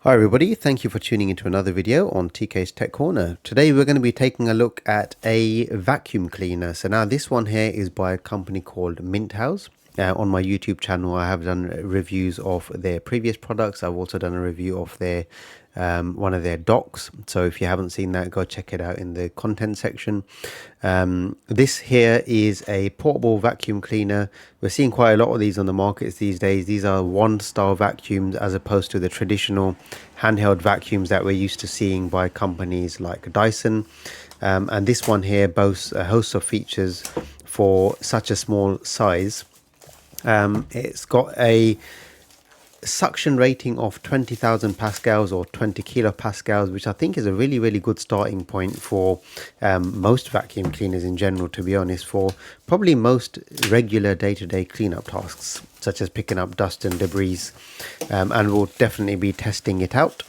Hi everybody, thank you for tuning into another video on TK's Tech Corner. Today we're going to be taking a look at a vacuum cleaner. So now this one here is by a company called Minthouz. On my YouTube channel I have done reviews of their previous products. I've also done a review of their one of their docks. So if you haven't seen that, go check it out in the content section. This here is a portable vacuum cleaner. We're seeing quite a lot of these on the markets these days. These are one-star vacuums as opposed to the traditional handheld vacuums that we're used to seeing by companies like Dyson. And this one here boasts a host of features for such a small size. It's got a suction rating of 20,000 pascals or 20 kilopascals, which I think is a really good starting point for most vacuum cleaners in general, to be honest, for probably most regular day-to-day cleanup tasks such as picking up dust and debris. And we'll definitely be testing it out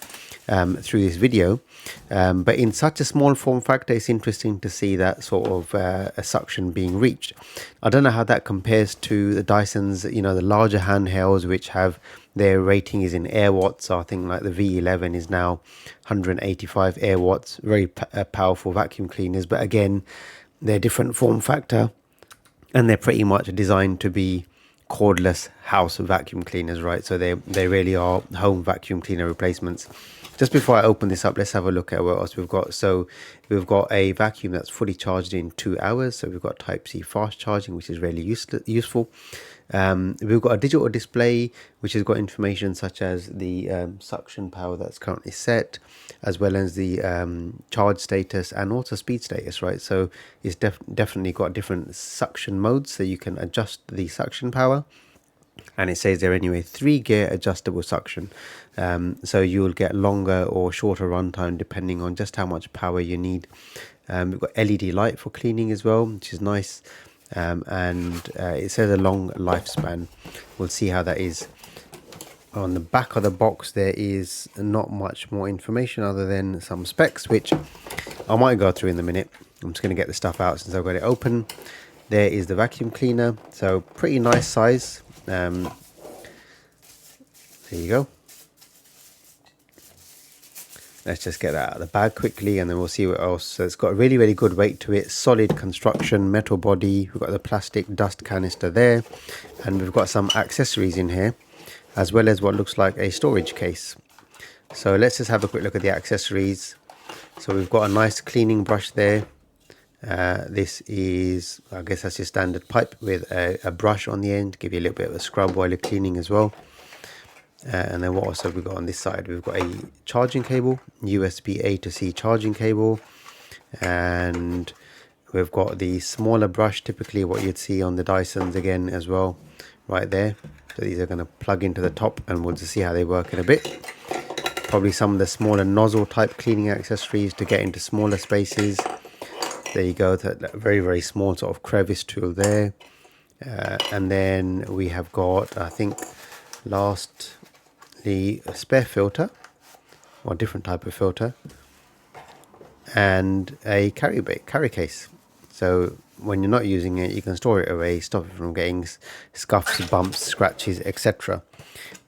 through this video. But in such a small form factor, it's interesting to see that sort of a suction being reached. I don't know how that compares to the Dyson's, the larger handhelds, which have their rating is in air watts. So I think like the V11 is now 185 air watts, very powerful vacuum cleaners. But again, they're different form factor and they're pretty much designed to be cordless house vacuum cleaners, right? So they really are home vacuum cleaner replacements. Just before I open this up, let's have a look at what else we've got. So we've got a vacuum that's fully charged in 2 hours. So we've got Type-C fast charging, which is really useful. We've got a digital display, which has got information such as the suction power that's currently set, as well as the charge status and also speed status, right? So it's definitely got different suction modes, so you can adjust the suction power. And it says there anyway, 3-gear adjustable suction. So you'll get longer or shorter runtime depending on just how much power you need. We've got LED light for cleaning as well, which is nice. And it says a long lifespan. We'll see how that is. On the back of the box there is not much more information other than some specs, which I might go through in a minute. I'm just going to get the stuff out since I've got it open. There is the vacuum cleaner, so pretty nice size. There you go. Let's just get that out of the bag quickly and then we'll see what else. So it's got a really good weight to it, solid construction, metal body. We've got the plastic dust canister there, and we've got some accessories in here, as well as what looks like a storage case. So let's just have a quick look at the accessories. So we've got a nice cleaning brush there. This is, I guess that's your standard pipe with a brush on the end, give you a little bit of a scrub while you're cleaning as well. And then what else have we got on this side? We've got a charging cable, USB A to C charging cable, and we've got the smaller brush, typically what you'd see on the Dysons again as well, right there. So these are going to plug into the top and we'll just see how they work in a bit. Probably some of the smaller nozzle type cleaning accessories to get into smaller spaces. There you go, that very small sort of crevice tool there. And then we have got, I think, lastly, a spare filter, or a different type of filter, and a carry case. So when you're not using it, you can store it away, stop it from getting scuffs, bumps, scratches, etc.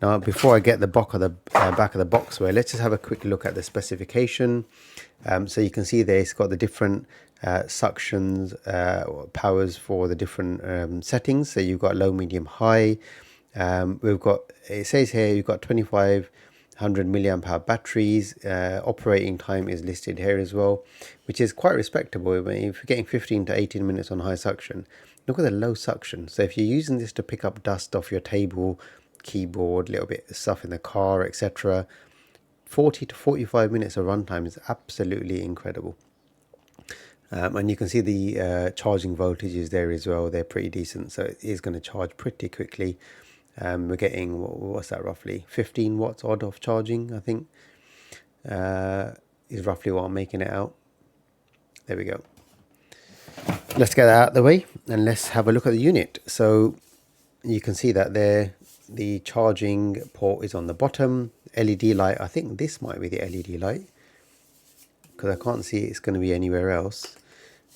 Now, before I get the back of the box away, let's just have a quick look at the specification. So you can see there it's got the different suctions, powers for the different settings. So you've got low, medium, high. We've got, it says here you've got 2500 milliamp hour batteries. Operating time is listed here as well, which is quite respectable. I mean, if you're getting 15 to 18 minutes on high suction, look at the low suction. So if you're using this to pick up dust off your table, keyboard, little bit of stuff in the car, etc., 40 to 45 minutes of runtime is absolutely incredible. And you can see the charging voltages there as well. They're pretty decent, so it is going to charge pretty quickly. We're getting, what's that, roughly 15 watts odd of charging, I think, is roughly what I'm making it out. There we go. Let's get that out of the way and let's have a look at the unit. So you can see that there, the charging port is on the bottom. LED light, I think this might be the LED light because I can't see it's going to be anywhere else.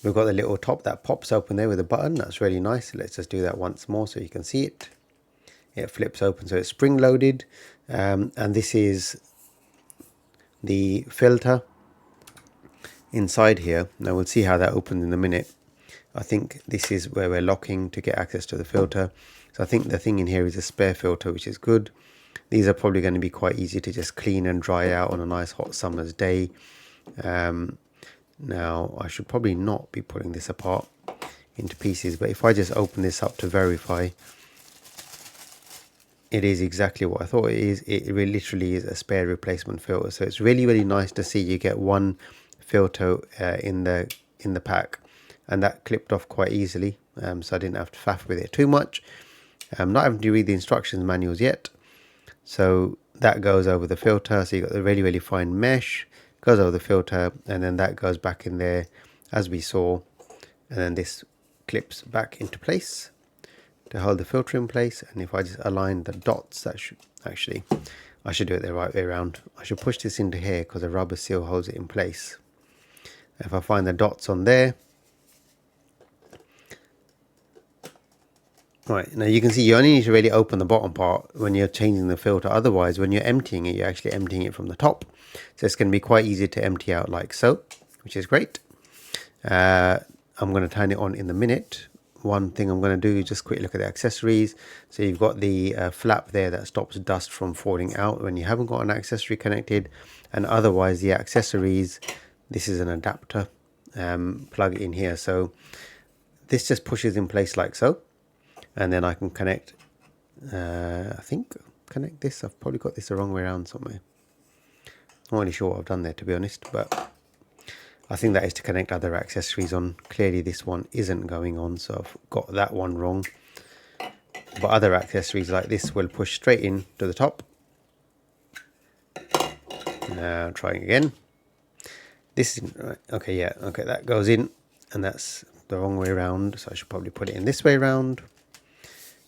We've got the little top that pops open there with a button. That's really nice. Let's just do that once more so you can see it. It flips open, so it's spring loaded, and this is the filter inside here. Now we'll see how that opens in a minute. I think this is where we're locking to get access to the filter. So I think the thing in here is a spare filter, which is good. These are probably going to be quite easy to just clean and dry out on a nice hot summer's day. Now I should probably not be pulling this apart into pieces, but if I just open this up to verify, it is exactly what I thought it is. It really literally is a spare replacement filter. So it's really nice to see you get one filter in the pack, and that clipped off quite easily, so I didn't have to faff with it too much. I'm not having to read the instructions manuals yet. So that goes over the filter, so you got the really fine mesh, goes over the filter, and then that goes back in there as we saw, and then this clips back into place to hold the filter in place. And if I just align the dots, that should actually, I should do it the right way around. I should push this into here because the rubber seal holds it in place. If I find the dots on there, right, now you can see you only need to really open the bottom part when you're changing the filter. Otherwise, when you're emptying it, you're actually emptying it from the top. So it's going to be quite easy to empty out like so, which is great. I'm going to turn it on in a minute. One thing I'm going to do is just quickly look at the accessories. So you've got the flap there that stops dust from falling out when you haven't got an accessory connected. And otherwise, the accessories, this is an adapter plug in here. So this just pushes in place like so. And then I can connect, I think, connect this. I've probably got this the wrong way around somewhere. Not really sure what I've done there, to be honest, but I think that is to connect other accessories on. Clearly this one isn't going on, so I've got that one wrong. But other accessories like this will push straight in to the top. Now trying again. This is, right, okay, yeah, okay, that goes in, and that's the wrong way around, so I should probably put it in this way around.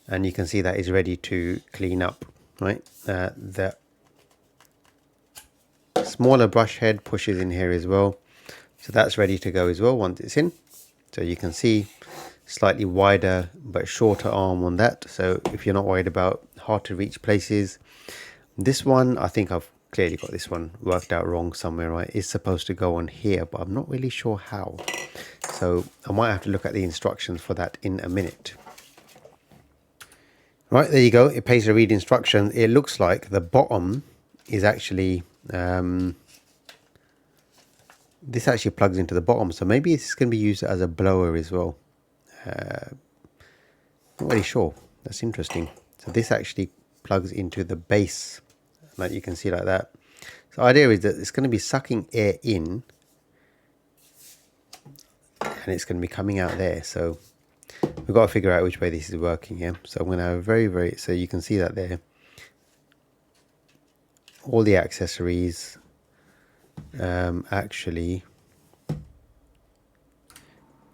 And you can see that is ready to clean up, right? The smaller brush head pushes in here as well. So that's ready to go as well once it's in. So you can see slightly wider but shorter arm on that. So if you're not worried about hard to reach places, this one, I think I've clearly got this one worked out wrong somewhere, right? It's supposed to go on here, but I'm not really sure how. So I might have to look at the instructions for that in a minute. Right, there you go. It pays to read instructions. It looks like the bottom is actually, this actually plugs into the bottom. So maybe this can be used as a blower as well. Not really sure. That's interesting. So this actually plugs into the base, like you can see like that. So the idea is that it's going to be sucking air in, and it's going to be coming out there. So we've got to figure out which way this is working here. So I'm going to have very, so you can see that there. All the accessories actually.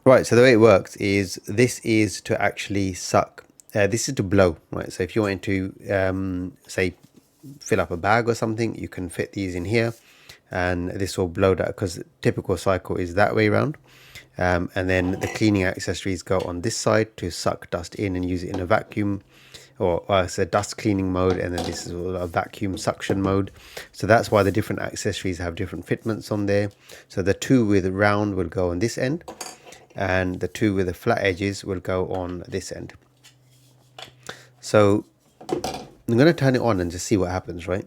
Right, so the way it works is this is to actually suck. This is to blow, right? So if you want to, say, fill up a bag or something, you can fit these in here. And this will blow that, because the typical cycle is that way around. And then the cleaning accessories go on this side to suck dust in and use it in a vacuum, or it's a dust cleaning mode, and then this is a vacuum suction mode. So that's why the different accessories have different fitments on there. So the two with round will go on this end, and the two with the flat edges will go on this end. So I'm going to turn it on and just see what happens, right?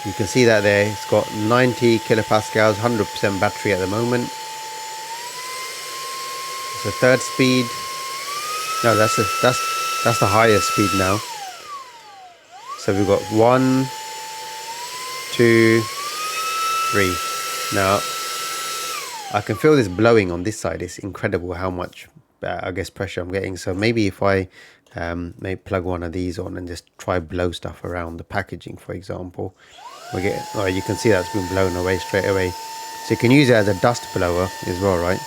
You can see that there, it's got 90 kilopascals, 100% battery at the moment. It's the third speed. No, that's the highest speed now. So we've got 1, 2, 3. Now I can feel this blowing on this side. It's incredible how much, I guess, pressure I'm getting. So maybe if I maybe plug one of these on and just try blow stuff around the packaging, for example, we get, oh, you can see that's been blown away straight away. So you can use it as a dust blower as well, right?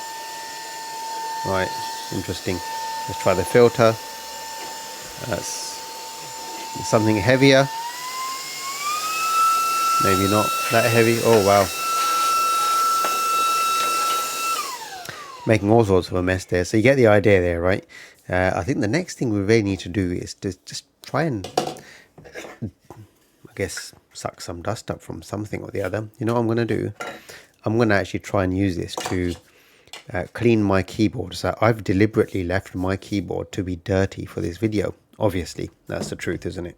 Right, interesting. Let's try the filter. That's something heavier. Maybe not that heavy. Oh wow. Making all sorts of a mess there. So you get the idea there, right? I think the next thing we really need to do is to just try and, I guess, suck some dust up from something or the other. You know what I'm going to do? I'm going to actually try and use this to clean my keyboard. So I've deliberately left my keyboard to be dirty for this video. Obviously, that's the truth, isn't it?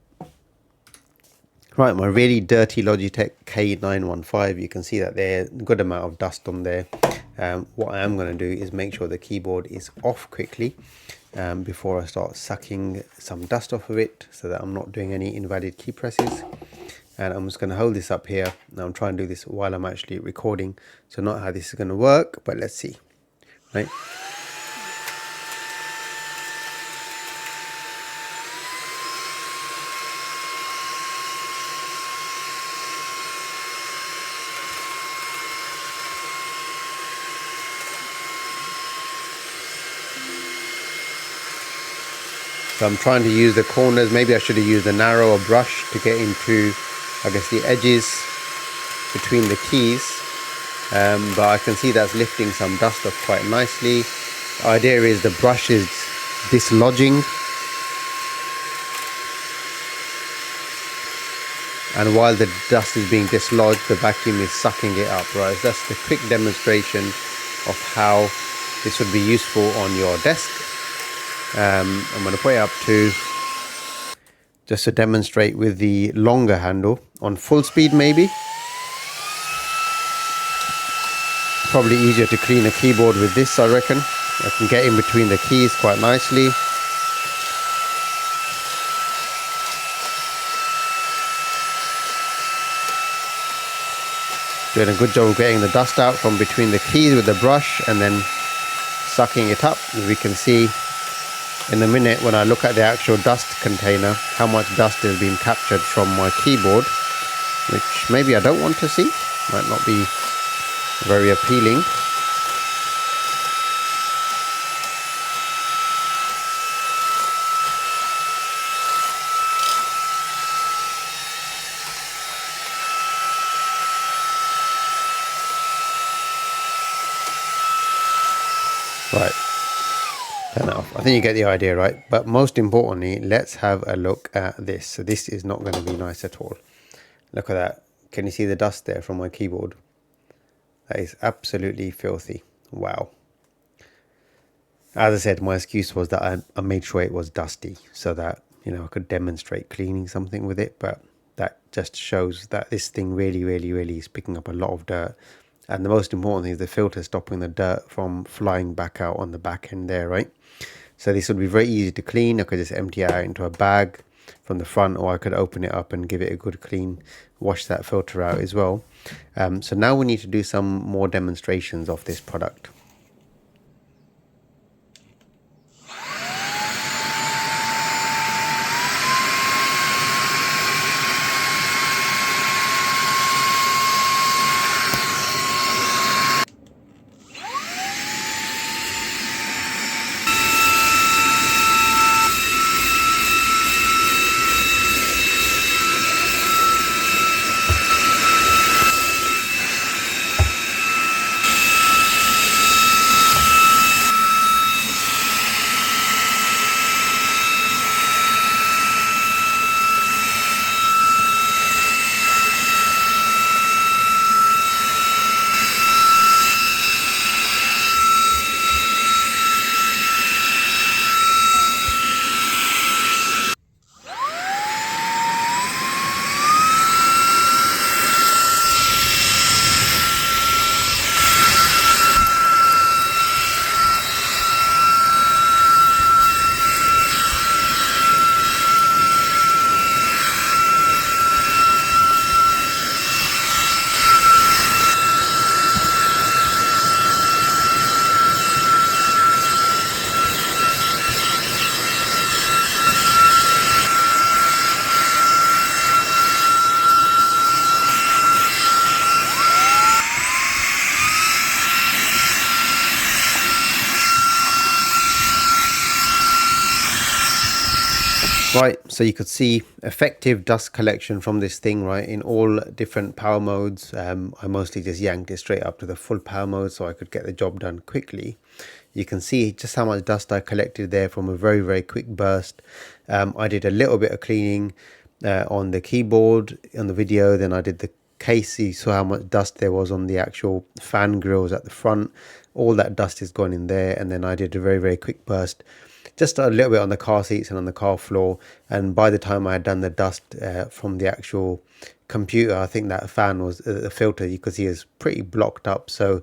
Right, my really dirty Logitech K915, you can see that there's a good amount of dust on there. What I am going to do is make sure the keyboard is off quickly before I start sucking some dust off of it, so that I'm not doing any invalid key presses. And I'm just going to hold this up here. Now I'm trying to do this while I'm actually recording, so not how this is going to work, but let's see. Right. So I'm trying to use the corners. Maybe I should have used a narrower brush to get into, I guess, the edges between the keys. But I can see that's lifting some dust off quite nicely. The idea is the brush is dislodging. And while the dust is being dislodged, the vacuum is sucking it up, right? So that's the quick demonstration of how this would be useful on your desk. I'm going to put it up to, just to demonstrate with the longer handle, on full speed maybe. Probably easier to clean a keyboard with this, I reckon. I can get in between the keys quite nicely. Doing a good job of getting the dust out from between the keys with the brush and then sucking it up. As we can see in a minute, when I look at the actual dust container, how much dust has been captured from my keyboard, which maybe I don't want to see. Might not be very appealing. Right. Enough. I think you get the idea, right? But most importantly, let's have a look at this. So this is not going to be nice at all. Look at that. Can you see the dust there from my keyboard? That is absolutely filthy. Wow. As I said, my excuse was that I made sure it was dusty so that, you know, I could demonstrate cleaning something with it. But that just shows that this thing really is picking up a lot of dirt. And the most important thing is the filter stopping the dirt from flying back out on the back end there, right? So this would be very easy to clean. I could just empty it out into a bag from the front, or I could open it up and give it a good clean, wash that filter out as well. So now we need to do some more demonstrations of this product. Right, so you could see effective dust collection from this thing, right, in all different power modes. I mostly just yanked it straight up to the full power mode so I could get the job done quickly. You can see just how much dust I collected there from a very quick burst. I did a little bit of cleaning, on the keyboard on the video. Then I did the case. You saw how much dust there was on the actual fan grills at the front. All that dust is gone in there. And then I did a very quick burst, just a little bit on the car seats and on the car floor. And by the time I had done the dust from the actual computer, I think that fan was the filter, you could see, is pretty blocked up. So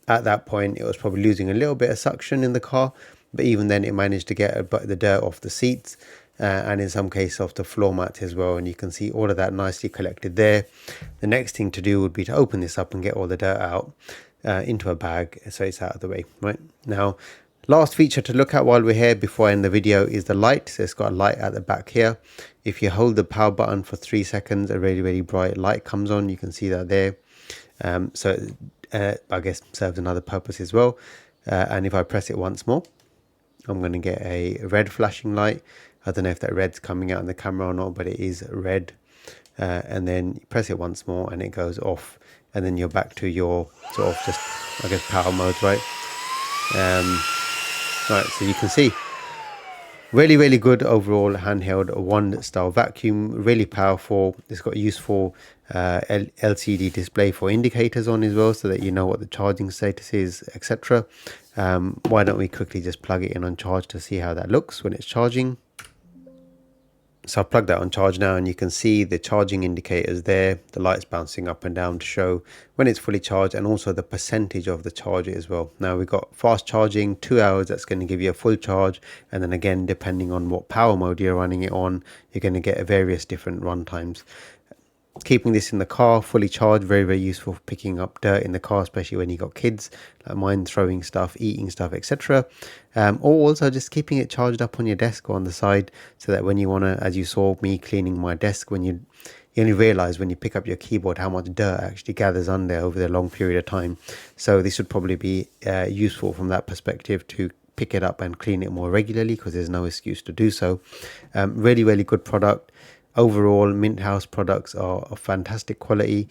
at that point it was probably losing a little bit of suction in the car, but even then it managed to get the dirt off the seats, and in some cases off the floor mats as well. And you can see all of that nicely collected there. The next thing to do would be to open this up and get all the dirt out into a bag, so it's out of the way. Right now, last feature to look at while we're here before I end the video is the light. So it's got a light at the back here. If you hold the power button for 3 seconds, a really bright light comes on. You can see that there. So I guess serves another purpose as well. And if I press it once more, I'm going to get a red flashing light. I don't know if that red's coming out in the camera or not, but it is red. And then you press it once more and it goes off, and then you're back to your sort of just, I guess, power mode, right? Right, so you can see really good overall handheld wand style vacuum, really powerful. It's got a useful LCD display for indicators on as well, so that you know what the charging status is, etc. Why don't we quickly just plug it in on charge to see how that looks when it's charging. So I've plugged that on charge now, and you can see the charging indicators there, the lights bouncing up and down to show when it's fully charged, and also the percentage of the charge as well. Now we've got fast charging, 2 hours, that's going to give you a full charge, and then again, depending on what power mode you're running it on, you're going to get various different run times. Keeping this in the car fully charged, very useful for picking up dirt in the car, especially when you got kids like mine, throwing stuff, eating stuff, etc. Or also just keeping it charged up on your desk or on the side, so that when you want to, as you saw me cleaning my desk, when you only realize when you pick up your keyboard how much dirt actually gathers on there over the long period of time. So this would probably be useful from that perspective, to pick it up and clean it more regularly, because there's no excuse to do so. Really good product. Overall, Minthouz products are of fantastic quality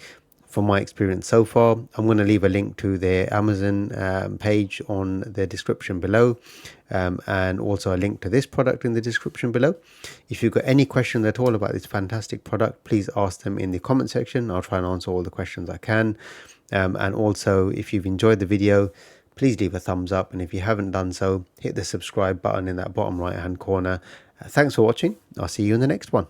from my experience so far. I'm going to leave a link to their Amazon page on the description below, and also a link to this product in the description below. If you've got any questions at all about this fantastic product, please ask them in the comment section. I'll try and answer all the questions I can. And also, if you've enjoyed the video, please leave a thumbs up, and if you haven't done so, hit the subscribe button in that bottom right hand corner. Thanks for watching. I'll see you in the next one.